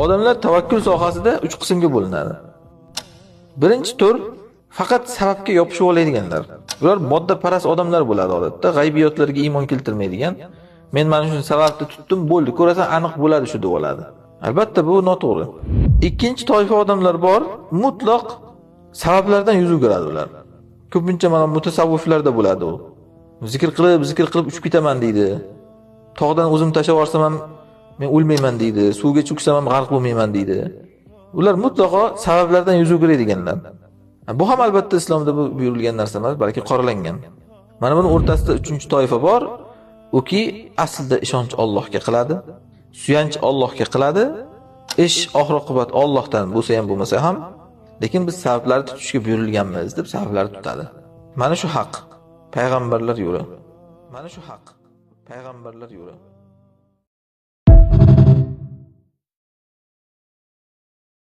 Odamlar tavakkul sohasida 3 qismga bo'linadi. Birinchi tur faqat sababga yopishib oladiganlar. Ular moddaparast odamlar bo'ladi odatda, g'aybiyotlarga iymon keltirmaydigan. Men mana shuni sababni tutdim, bo'ldi, ko'rasan aniq bo'ladi shu deb oladi. Albatta bu noto'g'ri. Ikkinchi toifa odamlar bor, mutlaq sabablardan yuz o'giradi ular. Ko'pincha mana mutasavviflarda bo'ladi u. Zikr qilib uchib ketaman deydi. Tog'dan o'zim tashlab yuborsam ham men o'lmayman deydi. Suvga cho'ksam ham g'arq bo'lmayman deydi. Ular mutlaqo sabablardan yuz o'giradiganlar. Bu ham albatta islomda bu buyurilgan narsa emas, balki qoralangan. Mana buning o'rtasida uchinchi toifa bor, uki aslida ishonch Allohga qiladi, suyanch Allohga qiladi, ish oxir-oqibat Allohdan bo'lsa ham bo'lmasa ham, lekin biz sabablarni tutishga buyurilganmiz deb sabablarni tutadi. Mana shu haq payg'ambarlar yo'li. Mana shu haq payg'ambarlar yo'li.